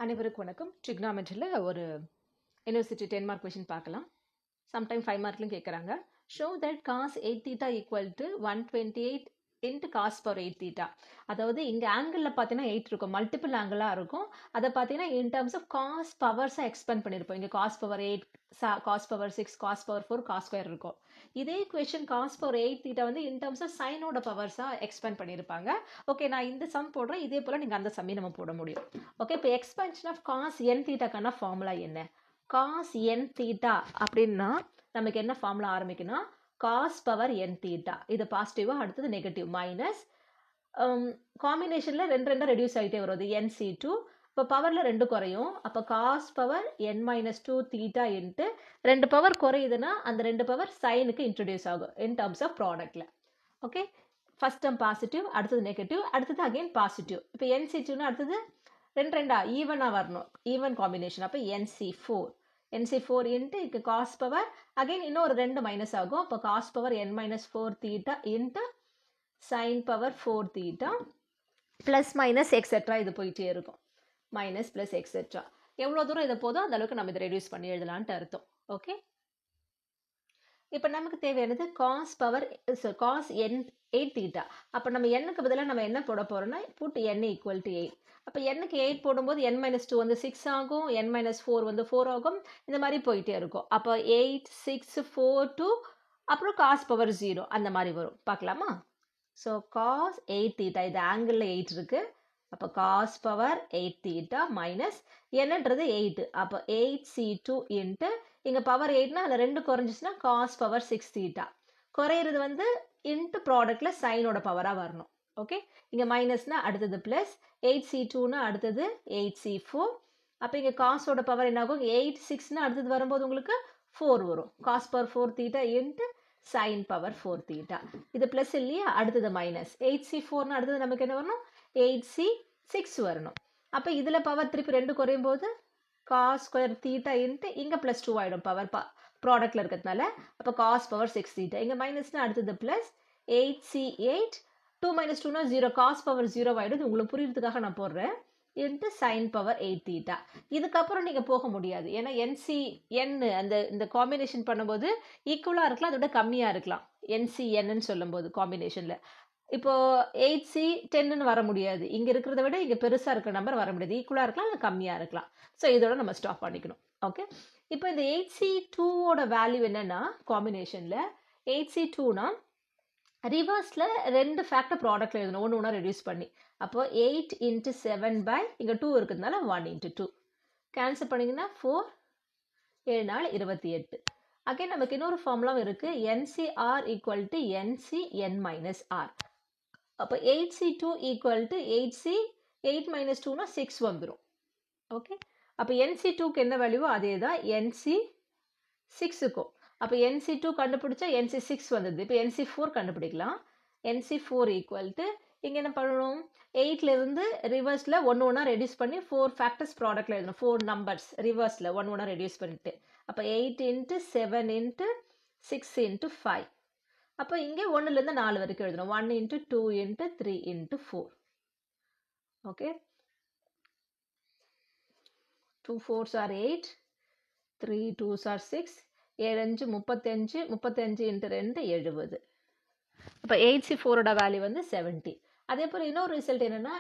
அனைவருக்கும் வணக்கம். ட்ரிக்னாமெட்ரியில் ஒரு யூனிவர்சிட்டி 10 மார்க் கொஷின் பார்க்கலாம். சம்டைம் 5 மார்க்லையும் கேட்குறாங்க. Show that cos 8 theta equal to 128 into cos power 8 theta. அதாவது இங்கே ஆங்கிளில் பார்த்தீங்கன்னா 8 இருக்கும், மல்டிபிள் ஆங்கிளாக இருக்கும். அதை பார்த்தீங்கன்னா இன் டர்ம்ஸ் ஆஃப் காஸ் பவர்ஸாக எக்ஸ்பெண்ட் பண்ணியிருப்போம். இங்கே cos power 8, cos power 6, cos power 4, cos square இருக்கும். இதே கொஷின் காஸ் பவர் 8 தீட்டா வந்து இன் டர்ம்ஸ் ஆஃப் சைனோட பவர்ஸாக எக்ஸ்பெண்ட் பண்ணியிருப்பாங்க. ஓகே, நான் இந்த சம் போடுறேன், இதே போல் நீங்கள் அந்த சம்மையும் நம்ம போட முடியும். ஓகே, இப்போ எக்ஸ்பென்ஷன் ஆஃப் காஸ் என் தீட்டாக்கான ஃபார்முலா என்ன? காஸ் என் தீட்டா அப்படின்னா நமக்கு என்ன ஃபார்முலா ஆரம்பிக்கணும்? Cos power n theta. இது பாசிட்டிவாக, அடுத்தது நெகட்டிவ், மைனஸ் காம்பினேஷனில் ரெண்டு ரெடியூஸ் ஆகிட்டே வரும். NC2 இப்போ பவரில் 2 குறையும். அப்போ cos power n-2 theta into 2 power குறையுதுன்னா அந்த 2 பவர் சைனுக்கு இன்ட்ரடியூஸ் ஆகும் இன் டர்ம்ஸ் ஆஃப் ப்ராடக்டில். ஓகே, ஃபர்ஸ்ட் டேர்ம் பாசிட்டிவ், அடுத்தது நெகட்டிவ், அடுத்தது அகெயின் பாசிட்டிவ். இப்போ NC2னா அடுத்தது ரெண்டா ஈவனாக வரணும், ஈவன் காம்பினேஷன். அப்போ NC4 இன்ட்டு இங்கே காஸ் பவர் அகெயின் இன்னொரு 2 மைனஸ் ஆகும். அப்போ cos power n-4 theta into sine power 4 theta plus minus etcetera. இது போயிட்டே இருக்கும், மைனஸ் ப்ளஸ் எக்ஸெட்ரா. எவ்வளோ தூரம் இதை போதும் அந்த அளவுக்கு நம்ம இதை ரெடியூஸ் பண்ணி எழுதலான்ட்டு அர்த்தம். ஓகே, இப்போ நமக்கு தேவையானது cos power cos n8 theta. அப்போ நம்ம எண்ணுக்கு பதிலாக நம்ம என்ன போட போகிறோம்னா புட் n ஈக்குவல் டு 8. அப்போ எண்ணுக்கு 8 போடும்போது n-2 வந்து 6 ஆகும், n-4 வந்து 4 ஆகும், இந்த மாதிரி போயிட்டே இருக்கும். அப்போ 8, 6, 4, 2 அப்புறம் காஸ் பவர் 0 அந்த மாதிரி வரும். பார்க்கலாமா? ஸோ காஸ் 8 தீட்டா, இது ஆங்கிளில் 8 இருக்குது. அப்போ காஸ் பவர் 8 தீட்டா மைனஸ் என்னன்றது 8. அப்போ 8C2 இன்ட்டு இங்கே பவர் 8னா அதில் 2 குறைஞ்சிச்சுன்னா காஸ் பவர் 6 தீட்டா. குறையிறது வந்து இன்ட்டு ப்ராடக்டில் சைனோட பவராக வரணும். ஓகே, இங்கே மைனஸ்னா அடுத்தது ப்ளஸ், 8C2னா அடுத்தது 8C4. அப்போ இங்கே காசோட பவர் என்ன ஆகும்? 8, 6னா அடுத்தது வரும்போது உங்களுக்கு 4 வரும். Cos power 4 theta into sine power 4 theta. இது ப்ளஸ் இல்லையா, அடுத்தது மைனஸ். 8C4னா அடுத்தது நமக்கு என்ன வரணும்? 8C6 வரணும். அப்போ இதில் பவர் திருப்பி 2 குறையும் போது காஸ் ஸ்கொயர் தீட்டா இன்ட்டு இங்கே ப்ளஸ் 2 ஆகிடும் பவர் ப்ராடக்டில் இருக்கிறதுனால. அப்போ காஸ் பவர் 6 தீட்டா. இங்கே மைனஸ்னா அடுத்தது ப்ளஸ் 8C8, 2 - 2னா 0, காஸ் பவர் 0 ஆகிடும். உங்களுக்கு புரியுறதுக்காக நான் போடுறேன். Into sine power 8 theta. இதுக்கப்புறம் நீங்கள் போக முடியாது, ஏன்னா NCN இந்த காம்பினேஷன் பண்ணும்போது ஈக்குவலாக இருக்கலாம், அதோட கம்மியாக இருக்கலாம். NCNன்னு சொல்லும்போது காம்பினேஷனில் இப்போ 8C10ன்னு வர முடியாது. இங்கே இருக்கிறத விட இங்கே பெருசாக இருக்கிற நம்பர் வர முடியாது. ஈக்குவலாக இருக்கலாம், இல்லை கம்மியாக இருக்கலாம். ஸோ இதோட நம்ம ஸ்டாப் பண்ணிக்கணும். ஓகே, இப்போ இந்த 8C2ஓட வேல்யூ என்னன்னா காம்பினேஷனில் 8C2னா ரிவர்ஸில் 2 ஃபேக்டர் ப்ராடக்டில் எழுதணும், ஒன்று ஒன்றா ரெடியூஸ் பண்ணி. அப்போ 8 × 7 இங்கே 2 இருக்கிறதுனால 1 × 2 கேன்சல் பண்ணிங்கன்னா 4, 7 4 28. அகைன் நமக்கு இன்னொரு ஃபார்முலாவும் இருக்குது, NCR ஈக்குவல் டு NCN-R. அப்போ 8C2 ஈக்குவல் டு 8C, 8 - 2னா 6 வந்துடும். ஓகே, அப்போ NC2க்கு என்ன வேல்யூவோ அதே தான் NC6க்கும். அப்போ NC2 கண்டுபிடிச்சா NC6 வந்தது. இப்போ NC4 கண்டுபிடிக்கலாம். NC4 ஈக்குவல் டு இங்கே என்ன பண்ணணும்? 8லேருந்து ரிவர்ஸில் ஒன்று ஒன்றா ரெடியூஸ் பண்ணி 4 ஃபேக்டர்ஸ் ப்ராடக்டில் எழுதணும். 4 நம்பர்ஸ் ரிவர்ஸில் ஒன்று ஒன்றா ரெடியூஸ் பண்ணிட்டு. அப்போ 8 × 7 × 6 × 5. அப்போ இங்கே 1லேருந்து 4 வரைக்கும் எழுதணும். 1 × 2 × 3 × 4. Okay, 2 4s are 8, 3 2s are 6, 7 5 35, 35 × 2 70. அப்போ 8C4ஓட வேல்யூ வந்து 70. அதே போல் இன்னொரு ரிசல்ட் என்னென்னா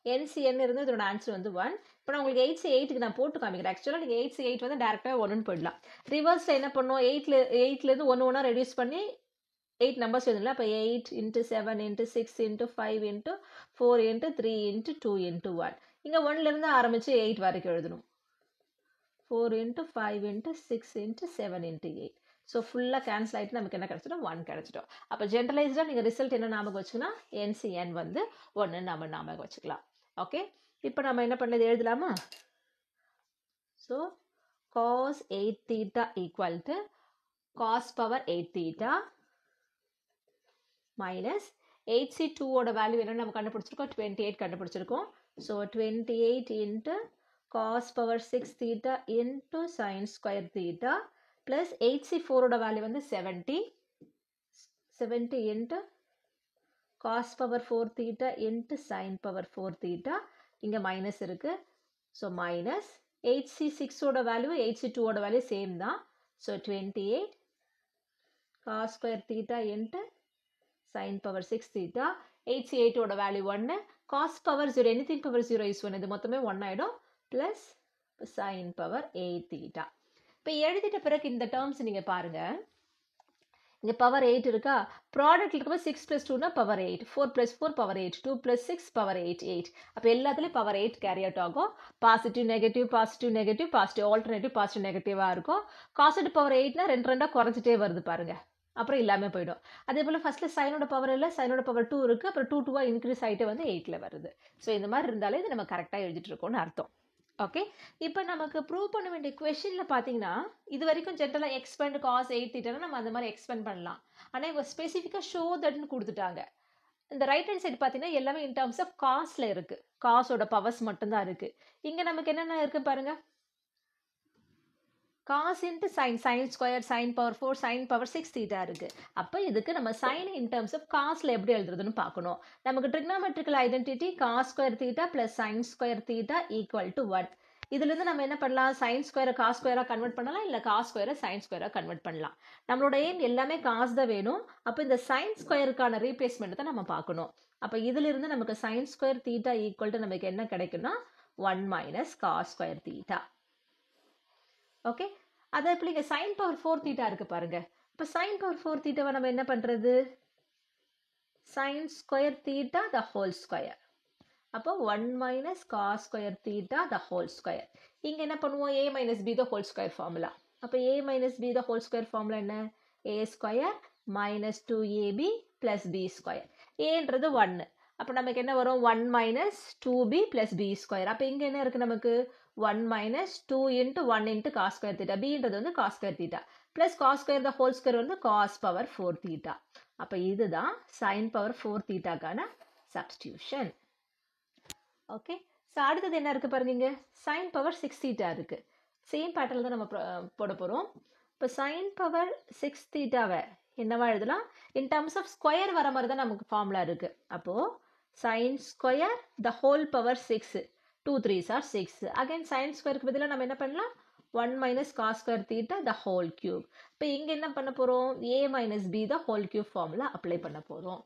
NCN இருந்து இதோட ஆன்சர் வந்து 1. இப்போ நான் உங்களுக்கு 8C8க்கு நான் போட்டு காமிக்கிறேன். ஆக்சுவலாக நீங்கள் 8C8 வந்து டேரெக்டாக 1ன்னு போயிடலாம். ரிவர்ஸில் என்ன பண்ணோம்? 8லேருந்து ஒன்று ஒன்றா ரெடியூஸ் பண்ணி 8 நம்பர்ஸ் எழுதல. அப்போ 8 × 7 × 6 × 5 × 4 × 3 × 2 × 1. இங்கே 1லேருந்து ஆரம்பித்து 8 வரைக்கும் எழுதணும். 4 × 5 × 6 × 7 × 8. ஸோ ஃபுல்லாக கேன்சல் ஆகிட்டு நமக்கு என்ன கிடச்சிடும்? 1 கிடச்சிட்டோம். அப்போ ஜென்ரலைஸ்டாக நீங்கள் ரிசல்ட் என்ன ஞாபகம் வச்சுக்கன்னா NCN வந்து 1 நம்ம ஞாபகம் வச்சுக்கலாம். ஓகே, இப்போ நம்ம என்ன பண்ணது எழுதலாமா? So cos 8 theta equal to cos power 8 theta minus 8C2ஓட வேல்யூ என்னென்னு நம்ம கண்டுபிடிச்சிருக்கோம், 28 கண்டுபிடிச்சிருக்கோம். So 28 into cos power 6 theta into sine square theta plus 8C4ஓட வேல்யூ வந்து 70 into cos power 4 theta into sin power 4 theta இங்கே மைனஸ் இருக்குது. ஸோ மைனஸ் 8c6ஓட வேல்யூ 8c2ஓட வேல்யூ சேம் தான். So 28 cos square theta into sin power 6 theta. 8c8ஓட value 1, cos power 0, anything power 0 is 1, இது மொத்தமே 1 ஆயிடும், plus sin power 8 theta. இப்போ எழுதிட்ட பிறகு இந்த டேர்ம்ஸ் நீங்கள் பாருங்க, இங்கே பவர் 8 இருக்கா, ப்ராடக்ட் இருக்கும்போது 6 + 2னா பவர் 8, 4 + 4 பவர் 8, 2 + 6 பவர் 8, 8. அப்போ எல்லாத்துலேயும் பவர் 8 கேரி அவுட் ஆகும். Positive negative positive negative positive alternative positive நெகட்டிவாக இருக்கும். காசட் பவர் 8னா 2 2 குறைஞ்சிட்டே வருது பாருங்க, அப்புறம் இல்லாமல் போயிடும். அதே போல் ஃபஸ்ட்டில் சைனோட பவர் இல்லை, சைனோட பவர் 2 இருக்குது, அப்புறம் 2 2 இன்க்ரீஸ் ஆகிட்டே வந்து 8ல் வருது. ஸோ இந்த மாதிரி இருந்தாலே இது நம்ம கரெக்டாக எழுதிட்டு இருக்கோம்னு அர்த்தம். ஓகே, இப்போ நமக்கு ப்ரூவ் பண்ண வேண்டிய கொஷனில் பார்த்தீங்கன்னா, இது வரைக்கும் ஜென்ரலாக எக்ஸ்பெண்ட் காஸ் 8 தீட்டானா நம்ம அந்த மாதிரி எக்ஸ்பெண்ட் பண்ணலாம். ஆனால் இவங்க ஸ்பெசிஃபிக்காக ஷோ தட்னு கொடுத்துட்டாங்க. இந்த ரைட் ஹேண்ட் சைடு பார்த்தீங்கன்னா எல்லாமே இன் டர்ம்ஸ் ஆஃப் காஸ்டில் இருக்குது, காசோட பவர்ஸ் மட்டும்தான் இருக்குது. இங்கே நமக்கு என்னென்ன இருக்குது பாருங்கள், cos into sin, sin square, sin power 4, sin power 6 theta இருக்கு. அப்போ இதுக்கு நம்ம sin in terms of cosல எப்படி எழுதுறதுன்னு பார்க்கணும். நமக்கு trigonometrical identity cos square theta plus sin square theta equal to 1. இதிலிருந்து நம்ம என்ன பண்ணலாம், sin square cos square convert பண்ணலாம், இல்லை cos square sin square convert பண்ணலாம். நம்மளோட ஏம் எல்லாமே cos தான் வேணும். அப்போ இந்த sin squareக்கான ரீப்ளேஸ்மெண்ட் தான் நம்ம பார்க்கணும். அப்போ இதிலிருந்து நமக்கு sin square theta equal to நமக்கு என்ன கிடைக்குன்னா 1 minus cos square theta. Okay, அதே போல் இங்கே சைன் பவர் 4 தீட்டா இருக்குது பாருங்க. இப்போ சைன் பவர் 4 தீட்டாவை நம்ம என்ன பண்ணுறது, sine square theta the whole square. அப்போ 1 minus cos square theta the whole square. இங்கே என்ன பண்ணுவோம், a minus b the whole square formula. அப்போ a minus b the whole square formula என்ன, a square minus 2ab plus b square. ஏன்றது 1, அப்போ நமக்கு என்ன வரும், 1 minus 2b plus b square. அப்போ இங்கே என்ன இருக்குது நமக்கு, 1 minus 2 into 1 into cos square theta. Bன்றது வந்து cos square theta. Plus cos square the whole square வந்து cos power 4 theta. அப்போ இதுதான் sin power 4 theta கான substitution. ஓகே, ஸோ அடுத்தது என்ன இருக்குது பாருங்க, இங்கே sin power 6 theta இருக்குது. சேம் பேட்டர்ல தான் நம்ம போட போகிறோம். இப்போ sin power 6 thetaவை என்னவா எழுதலாம், இன் டர்ம்ஸ் ஆஃப் ஸ்கொயர் வர மாதிரி தான் நமக்கு ஃபார்முலா இருக்குது. அப்போது sin square the whole power 6, 2 3s are 6. Again sin square க்கு பதிலாக நம்ம என்ன பண்ணலாம், 1 minus cos square theta the whole cube. இப்போ இங்கே என்ன பண்ண போகிறோம், a minus b the whole cube formula apply பண்ண போகிறோம்.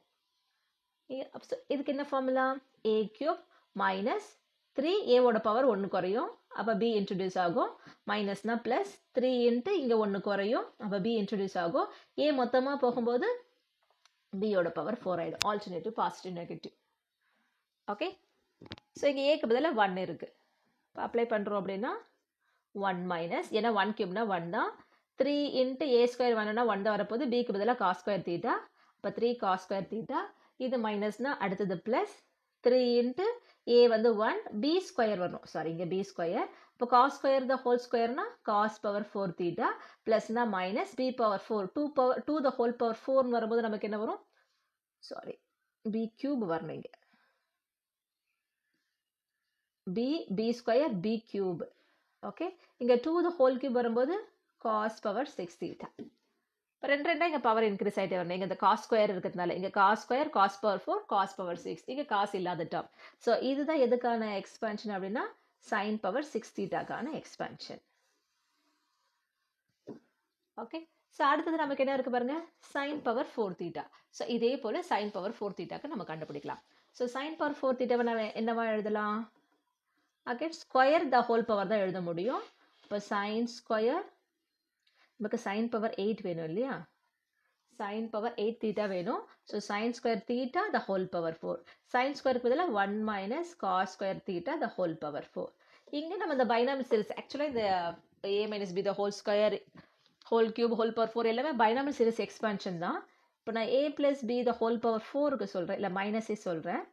இதுக்கு என்ன formula, a cube minus 3, a ஓட பவர் 1 குறையும், அப்போ b இன்ட்ரடியூஸ் ஆகும், மைனஸ்னா ப்ளஸ் 3 இன்ட்டு இங்கே 1 குறையும், அப்போ b இன்ட்ரடியூஸ் ஆகும், a மொத்தமாக போகும்போது b-ஓட பவர் 4 ஆகிடும், alternative positive negative. Okay, so இங்கே ஏக்கு பதிலாக 1 இருக்குது. இப்போ அப்ளை பண்ணுறோம் அப்படின்னா 1 மைனஸ், ஏன்னா 1 கியூப்னா 1 தான், 3 இன்ட்டு ஏ ஸ்கொயர் 1னா 1 தான் வரப்போது, பிக்கு பதிலாக காஸ் ஸ்கொயர் தீட்டா, இப்போ 3 காஸ் ஸ்கொயர் தீட்டா, இது மைனஸ்னால் அடுத்தது ப்ளஸ் 3 இன்ட்டு ஏ வந்து 1, பி ஸ்கொயர் வரணும், சாரி இங்கே பி ஸ்கொயர். இப்போ காஸ் ஸ்கொயர் த ஹோல் ஸ்கொயர்னா காஸ் பவர் 4 தீட்டா ப்ளஸ்னா minus b power 4, 2 the whole power 4 வரும்போது நமக்கு என்ன வரும், சாரி பி கியூப் வரணும், இங்கே b square b cube. Okay, இங்கே 2 த ஹோல் கியூப் வரும்போது காஸ் பவர் 6 தீட்டா. இப்போ 2 2 இங்கே பவர் இன்க்ரீஸ் ஆகிட்டே வரணும், இங்கே இந்த காஸ் ஸ்கொயர் இருக்கிறதுனால இங்கே cos square cos power 4 cos power 6, இங்கே காசு இல்லாத டேர்ம். ஸோ இதுதான் எதுக்கான எக்ஸ்பேன்ஷன் அப்படின்னா சைன் பவர் 6 தீட்டாக்கான எக்ஸ்பேன்ஷன். ஓகே, ஸோ அடுத்தது நமக்கு என்ன இருக்குது பாருங்க, சைன் பவர் 4 தீட்டா. ஸோ இதே போல் சைன் பவர் 4 தீட்டாக்கு நம்ம கண்டுபிடிக்கலாம். ஸோ சைன் பவர் 4 தீட்டாவை நம்ம என்னவா எழுதலாம், again square the whole power தான் எழுத முடியும். இப்போ சைன் ஸ்கொயர், நமக்கு சைன் பவர் 8 வேணும் இல்லையா, சைன் பவர் 8 தீட்டா வேணும். So sine square theta the whole power 4, sine ஸ்கொயருக்கு பதிலாக 1 minus cos square theta the whole power 4. இங்கே நம்ம இந்த பைனாமியல் சீரிஸ், ஆக்சுவலாக இந்த a minus b the whole square whole cube whole power 4 எல்லாமே பைனாமியல் சீரிஸ் எக்ஸ்பேன்ஷன் தான். இப்போ நான் a plus b the whole power 4க்கு சொல்கிறேன், இல்லை மைனஸே சொல்கிறேன்.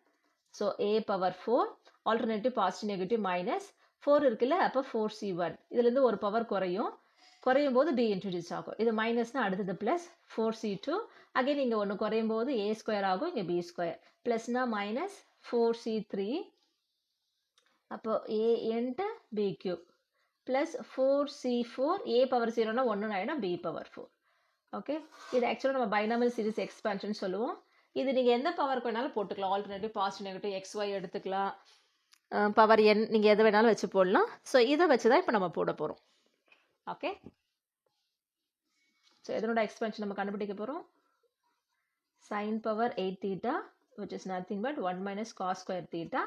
So a power 4, alternative positive negative minus 4 இருக்குல்ல, அப்போ 4c1, இதுலேருந்து ஒரு பவர் குறையும் போது b இன்ட்ரடியூஸ் ஆகும், இது மைனஸ்னால் அடுத்தது ப்ளஸ் 4c2, அகைன் இங்கே ஒன்று குறையும் போது a ஸ்கொயர் ஆகும், இங்கே b ஸ்கொயர், ப்ளஸ்னா மைனஸ் 4c3, அப்போ a into b cube plus 4c4, a power 0னா 1 ஆகிடும், b பவர் 4. ஓகே, இது ஆக்சுவலாக நம்ம பைனாமியல் சீரிஸ் எக்ஸ்பேன்ஷன் சொல்லுவோம். இது நீங்கள் எந்த பவருக்கு வேணாலும் போட்டுக்கலாம், ஆல்டர்னேட்டிவ் பாசிட்டிவ் நெகட்டிவ் xy எடுத்துக்கலாம், பவர் n நீங்கள் எது வேணாலும் வச்சு போடலாம். ஸோ இதை வச்சு தான் இப்போ நம்ம போட போகிறோம். ஓகே, ஸோ எதனோட எக்ஸ்பென்ஷன் நம்ம கண்டுபிடிக்க போகிறோம்? sin power 8 theta which is nothing but 1 minus cos square theta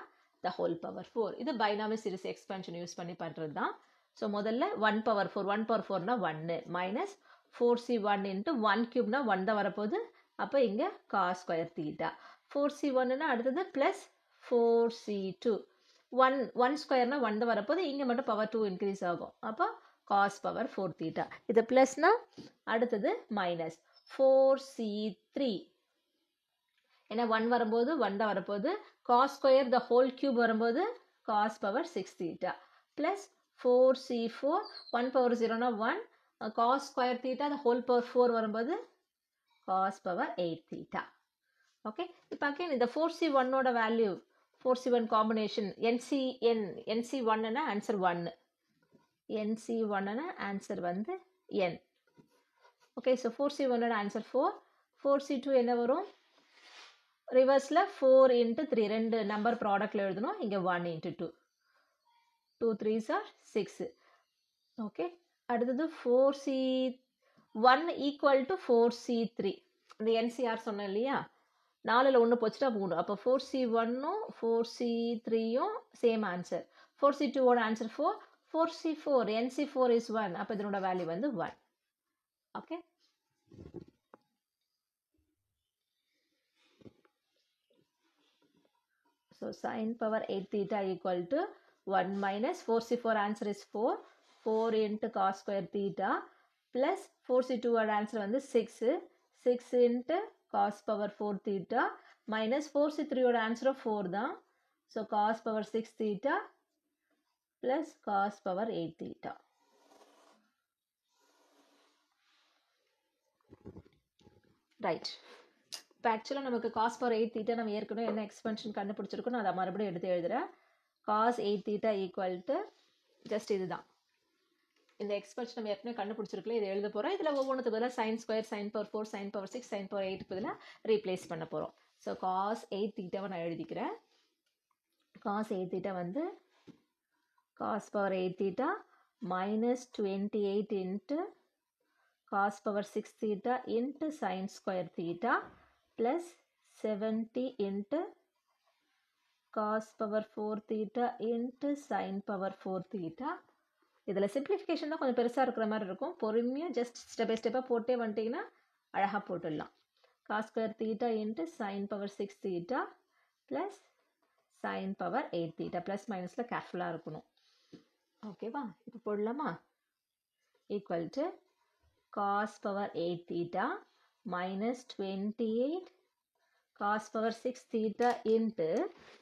the whole power 4. இது binomial series expansion யூஸ் பண்ணி பண்ணுறது தான். ஸோ முதல்ல 1 power 4னா 1 மைனஸ் 4c1 இன்ட்டு 1 கியூப்னா 1 தான் வரப்போகுது. அப்போ இங்கே cos square theta 4c1னா அடுத்தது ப்ளஸ் 4c2 1 ஸ்கொயர்னா 1 தான் வரப்போகுது. இங்கே மட்டும் பவர் 2 இன்க்ரீஸ் ஆகும். அப்போ cos power 4 theta. இது ப்ளஸ்னா அடுத்தது மைனஸ் 4c3. ஏன்னா 1 வரும்போது 1 தான் வரப்போகுது. cos square the whole cube வரும்போது cos power 6 theta plus 4c4 1 power 0னா 1 cos square theta the whole power 4 வரும்போது cos power 8 theta. ஓகே, இப்போ அகைன் இந்த 4c1ஓட வேல்யூ 4c1 காம்பினேஷன் NC1னா ஆன்சர் 1, NC1னா ஆன்சர் வந்து n. ஓகே, ஸோ 4c1ஓட ஆன்சர் 4, 4c2 என்ன வரும்? ரிவர்ஸில் 4 இன்ட்டு 3 ரெண்டு நம்பர் ப்ராடக்டில் எழுதணும். இங்கே 1 இன்ட்டு 2 2 3s are 6. ஓகே, அடுத்தது 4c1 ஈக்குவல் டு 4c3. இந்த என்சிஆர் சொன்னேன் இல்லையா, 4ல் 1 போச்சுட்டா 3. அப்போ 4c1ம் 4c3யும் சேம் ஆன்சர். 4c2ஓட ஆன்சர் 4, 4c4 NC4 is 1. அப்போ இதனோட வேல்யூ வந்து 1. Okay, so sin power 8 theta equal to 1 minus 4c4 answer is 4, 4 into cos square theta plus 4c2 oda answer வந்து 6, 6 into cos power 4 theta minus 4c3 oda answer 4 தான். So cos power 6 theta plus cos power 8 theta. Right. இப்போ ஆக்சுவலாக நமக்கு cos power 8 theta நம்ம ஏற்கனவே என்ன எக்ஸ்பென்ஷன் கண்டுபிடிச்சிருக்கோம், நான் அதை மறுபடியும் எடுத்து எழுதுகிறேன். cos 8 theta equal to just இதுதான். இந்த எக்ஸ்பென்ஷன் நம்ம ஏற்கனவே கண்டுபிடிச்சிருக்கல, இதை எழுத போகிறோம். இதில் ஒவ்வொன்றுக்கு பதிலாக sin square sin power 4 sin power 6 sin power 8 பதிலாக ரீப்ளேஸ் பண்ண போகிறோம். ஸோ cos 8 theta நான் எழுதிக்கிறேன். cos 8 theta வந்து cos power 8 theta minus 28 into cos power 6 theta into sin square theta plus 70 into cos power 4 theta into sin power 4 theta. இதில் simplification தான் கொஞ்சம் பெருசாக இருக்கிற மாதிரி இருக்கும். பொறுமையாக ஜஸ்ட் ஸ்டெப் பை ஸ்டெப்பாக போட்டே வந்துட்டிங்கன்னா அழகாக போட்டுடலாம். cos square theta into sin power 6 theta plus sin power 8 theta plus மைனஸில் கேர்ஃபுல்லாக இருக்கணும். ஓகேவா, இப்போ போடலாமா? Equal to cos power 8 theta minus 28 cos power 6 theta into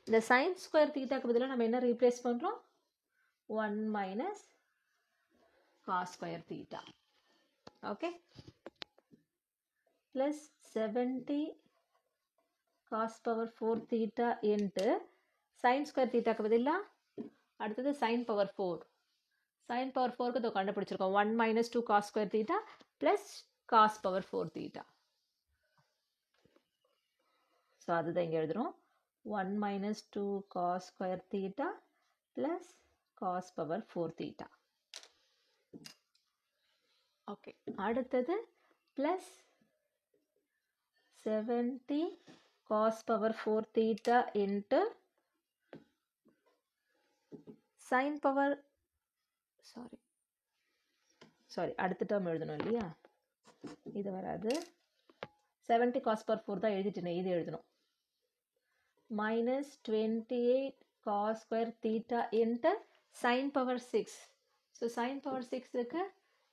இந்த sin square thetaக்கு பதிலாக நம்ம என்ன ரீப்ளேஸ் பண்ணுறோம்? 1 minus cos square theta. Okay, plus 70 cos power 4 theta into sin square thetaக்கு பதிலாக அடுத்தது sin power 4. sin power 4க்கு இதோ கண்டுபிடிச்சிருக்கோம். 1 minus 2 cos square theta plus cos power 4 theta. So அதுதான் இங்கே எழுதுகிறோம். 1 minus 2 cos square theta plus cos power 4 theta. Okay, அடுத்தது plus 70 cos power 4 theta into sin power sorry அடுத்த term எழுதணும் இல்லையா, இது வராது. 70 cos power 4 தான் எழுதிட்டேன், இது எழுதணும். minus 28 cos square theta into sin power 6. So sin power 6க்கு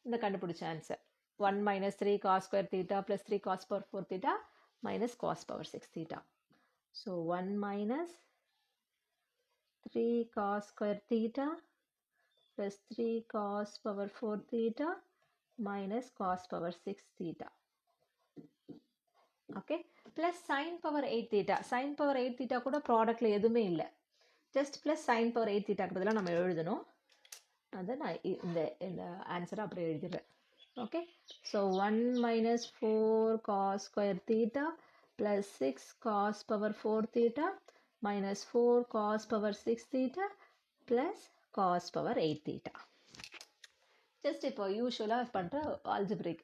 இந்த கண்டுபிடிச்ச answer 1 minus 3 cos square theta plus 3 cos power 4 theta minus cos power 6 theta. So 1 minus 3 cos square theta plus 3 cos power 4 theta minus cos power 6 theta. Okay, plus sin power 8 theta. sin power 8 theta கூட ப்ராடக்டில் எதுவுமே இல்லை, just plus sin power 8 theta பதிலாக நம்ம எழுதணும். அதை நான் இந்த ஆன்சரை அப்படியே எழுதிடுறேன். Okay, so 1 minus 4 cos square theta plus 6 cos power 4 theta minus 4 cos power 6 theta plus cos power 8 theta. Just இப்போ யூஸ்வலாக பண்ணுற ஆல்ஜிப்ரிக்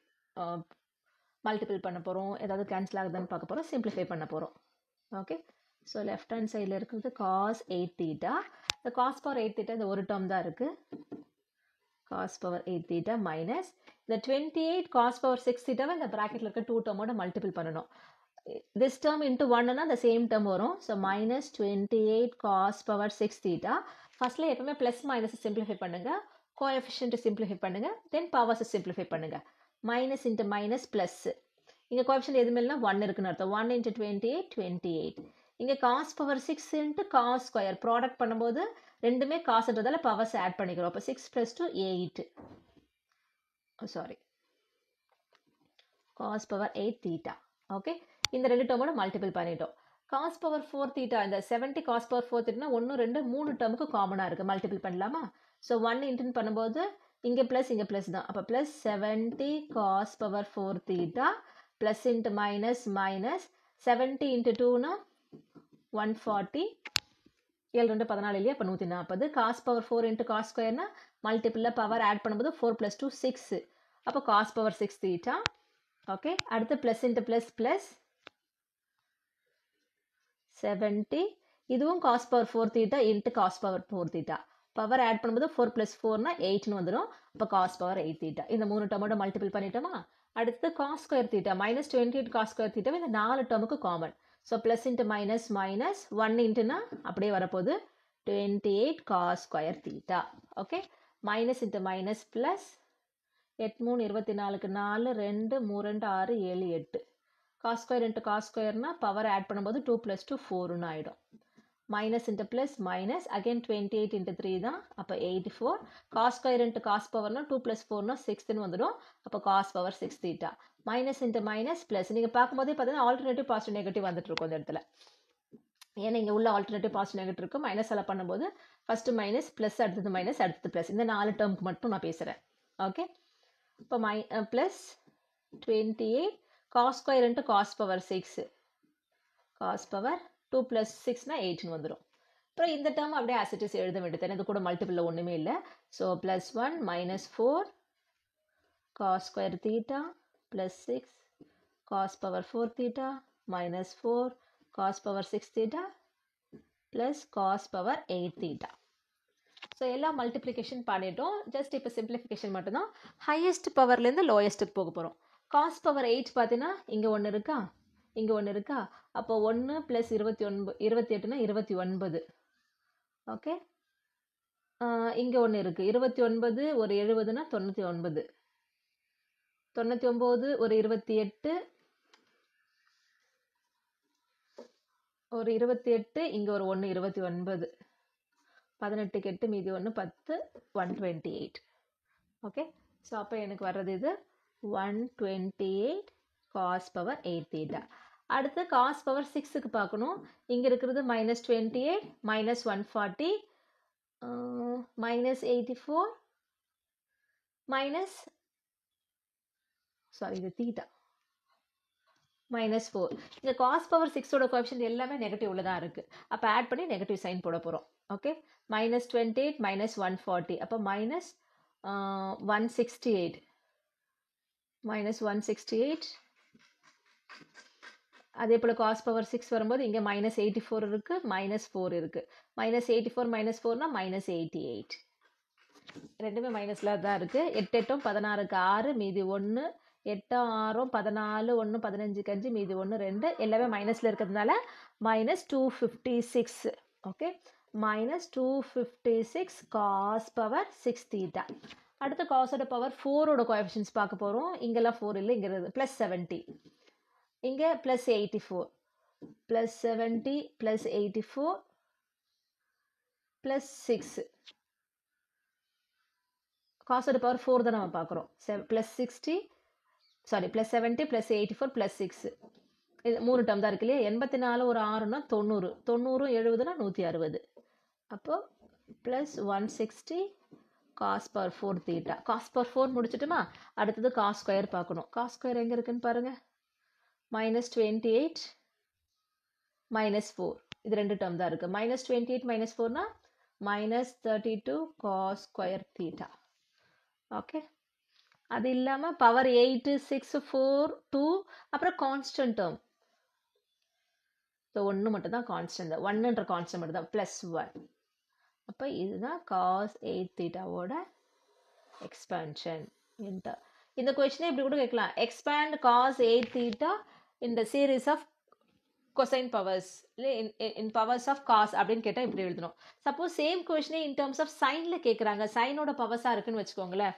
மல்டிபிள் பண்ண போகிறோம், ஏதாவது கேன்சல் ஆகுதுன்னு பார்க்க போகிறோம், சிம்பிளிஃபை பண்ண போகிறோம். ஓகே, ஸோ லெஃப்ட் ஹேண்ட் சைடில் இருக்கிறது cos 8 theta. இந்த cos power 8 theta இந்த ஒரு டேர்ம் தான் இருக்குது, cos power 8 theta மைனஸ் இந்த 28 cos power 6 theta இந்த ப்ராக்கெட்டில் இருக்க டூ டேர்மோட மல்டிபிள் பண்ணணும். this term into 1 னா the same term வரும். So minus 28 cos power 6 theta. ஃபர்ஸ்ட்ல எப்பவுமே ப்ளஸ் மைனஸ் சிம்பிளிஃபை பண்ணுங்க, கோஎஃபிஷியன்ட் சிம்பிளிஃபை பண்ணுங்க, தென் பவர்ஸ் சிம்பிளிஃபை பண்ணுங்க. மைனஸ் இன்ட்டு மைனஸ் ப்ளஸ், இங்கே கோஎஃபிஷியன்ட் எது மேலே 1 இருக்குன்னு அர்த்தம். 1 into 28 28. இங்கே cos power 6 into cos square product பண்ணும்போது ரெண்டுமே காசுன்றதால பவர்ஸ் ஆட் பண்ணிக்கிறோம். அப்போ 6 + 2 8, sorry cos power 8 theta. Okay, இந்த ரெண்டு டேர்மோட மல்டிபிள் பண்ணிட்டோம். cos power 4 theta, இந்த 70 cos power 4 theta 1 2 3 டேர்முக்கு காமனாக இருக்குது, மல்டிபிள் பண்ணலாமா? ஸோ 1 இன்ட்டுன்னு பண்ணும்போது இங்கே ப்ளஸ் தான். அப்போ plus 70 cos power 4 theta plus into minus minus 70 into 2னா 140, 7 2 14 இல்லையா, அப்போ 140. cos power 4 into cos ஸ்கொயர்னா மல்டிபிளில் பவர் ஆட் பண்ணும்போது 4 + 2 6, அப்போ cos power 6 theta. ஓகே, அடுத்து ப்ளஸ் இன்ட்டு ப்ளஸ் ப்ளஸ் 70, இதுவும் cos power 4 theta into cos power 4 theta. Power add பண்ணும்போது 4 + 4னா 8ன்னு வந்துடும். அப்போ cos power 8 theta. இந்த 3 டேர்மோட மல்டிபிள் பண்ணிட்டோமா? அடுத்து cos square theta minus 28 cos square theta இந்த 4 டேர்முக்கு காமன். So plus into minus minus 1 இன்ட்டுனா அப்படியே வரப்போகுது 28 cos square theta. Okay, minus into minus plus 8 3 24க்கு 4 2 3 2 6 7 8. cos ஸ்கொயர் இன்ட்டு cos ஸ்கொயர்னா பவர் ஆட் பண்ணும்போது 2 + 2 4ன்னு ஆகிடும். Minus into plus minus again 28 into 3 தான், அப்போ 84. cos ஸ்கொயர் இன்ட்டு cos பவர்னா 2 + 4னா 6ன்னு வந்துடும். அப்போ cos power 6 theta. Minus into minus plus, நீங்கள் பார்க்கும்போதே பார்த்தீங்கன்னா ஆல்டர்னேட்டிவ் பாசிட்டிவ் நெகட்டிவ் வந்துட்டு இருக்கும் இந்த இடத்துல. ஏன்னா இங்கே உள்ள ஆல்டர்னேட்டிவ் பாசிட்டிவ் நெகட்டிவ் இருக்கும். மைனஸ் எல்லாம் பண்ணும்போது ஃபஸ்ட்டு மைனஸ் ப்ளஸ் அடுத்தது மைனஸ் அடுத்தது ப்ளஸ், இந்த 4 டேர்முக்கு மட்டும் நான் பேசுகிறேன். ஓகே, இப்போ plus 28 cos square into cos power 6, cos power 2 + 6னா 8ன்னு வந்துடும். அப்புறம் இந்த டேர்ம் அப்படியே ஆசிட்டிஸ் எழுத வேண்டியது, இது கூட மல்டிபிளில் ஒன்றுமே இல்லை. So plus 1 minus 4 cos square theta plus 6 cos power 4 theta minus 4 cos power 6 theta plus cos power 8 theta. So எல்லாம் மல்டிப்ளிகேஷன் பண்ணிட்டோம். ஜஸ்ட் இப்போ சிம்பிளிஃபிகேஷன் மட்டும்தான். ஹையஸ்ட் பவர்லேருந்து லோயஸ்ட்டுக்கு போக போகிறோம். cos பவர் 8 பார்த்தீங்கன்னா இங்கே ஒன்று இருக்கா, இங்கே ஒன்று இருக்கா, அப்போ 1 + 28னா 29. ஓகே, இங்கே ஒன்று இருக்குது 29, ஒரு 70னா 99, 99 ஒரு 28, ஒரு 28, இங்கே ஒரு 1 29, 18க்கு 8 மீதி 1 10, 128. ஓகே, ஸோ அப்போ எனக்கு வர்றது இது 128 cos பவர் 8 theta. அடுத்து cos பவர் 6க்கு பார்க்கணும். இங்கே இருக்கிறது minus 28 minus 140 minus 84 minus, sorry இது theta, minus 4. இங்கே cos பவர் 6ஓட கோஎஃபிஷியன்ட் எல்லாமே நெகட்டிவ்ல தான் இருக்குது. அப்போ ஆட் பண்ணி நெகட்டிவ் சைன் போட போகிறோம். ஓகே, minus 28 minus 140, அப்போ minus 168 minus 168. அதே போல் cos பவர் 6 வரும்போது இங்கே minus 84 இருக்குது, minus 4 இருக்குது. minus 84 minus 4னா minus 88. ரெண்டுமே மைனஸில் தான் இருக்குது. 8 8 16க்கு 6 மீதி 1, 8 6 14 1 15க்கு 5 மீதி 1 2, எல்லாமே மைனஸில் இருக்கிறதுனால minus 256. Okay, minus 256 cos power 6 theta. அடுத்து காஸோட பவர் 4ஓட கோஎஃபிஷியன்ட்ஸ் பார்க்க போகிறோம். இங்கெல்லாம் 4 இல்லை, இங்கே இருக்குது ப்ளஸ் 70, இங்கே ப்ளஸ் 84, ப்ளஸ் 70 ப்ளஸ் 84 ப்ளஸ் 6. காஸோட பவர் 4 தான் நம்ம பார்க்குறோம். Plus 60, sorry plus 70 plus 84 plus 6, இது 3 டேர்ம் தான் இருக்கு இல்லையா. 84 ஒரு 6னா 90, 90 70னா 160. அப்போது plus 160 cos power 4 theta. cos power 4 முடிச்சிட்டுமா, அடுத்தது cos ஸ்கொயர் பார்க்கணும். cos ஸ்கொயர் எங்கே இருக்குன்னு பாருங்கள். minus 28 minus 4, இது ரெண்டு டேர்ம் தான் இருக்குது. -28 - 4னா -32 cos ஸ்கொயர் தீட்டா. ஓகே, அது இல்லாமல் பவர் 8 6 4 2 அப்புறம் கான்ஸ்டன்ட் டேர்ம். ஸோ ஒன்று மட்டும் தான் கான்ஸ்டன்ட், ஒன்னுன்ற கான்ஸ்டன்ட் மட்டும் தான் +1. அப்போ இதுதான் காஸ் 8 தீட்டாவோட எக்ஸ்பேன்ஷன். இந்த கொஸ்டினே இப்படி கூட கேட்கலாம், எக்ஸ்பேண்ட் காஸ் 8 தீட்டா இந்த சீரீஸ் ஆஃப் கொசைன் பவர்ஸ் இல்லை இன் பவர்ஸ் ஆஃப் காஸ் அப்படின்னு கேட்டால் இப்படி எழுதணும். சப்போஸ் சேம் கொஸ்டினே இன் டேர்ம்ஸ் ஆஃப் சைனில் கேட்குறாங்க, சைனோட பவர்ஸாக இருக்குன்னு வச்சுக்கோங்களேன்,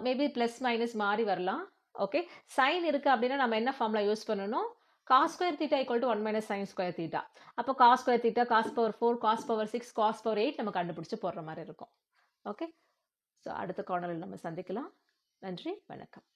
மேபி ப்ளஸ் மைனஸ் மாறி வரலாம். ஓகே, சைன் இருக்குது அப்படின்னா நம்ம என்ன ஃபார்முலா யூஸ் பண்ணணும், cos square theta equal to 1 - sin square theta. அப்போ cos square theta cos power 4 cos power 6 cos power 8 நம்ம கண்டுபிடிச்சு போடுற மாதிரி இருக்கும். ஓகே, ஸோ அடுத்த கார்னரில் நம்ம சந்திக்கலாம். நன்றி, வணக்கம்.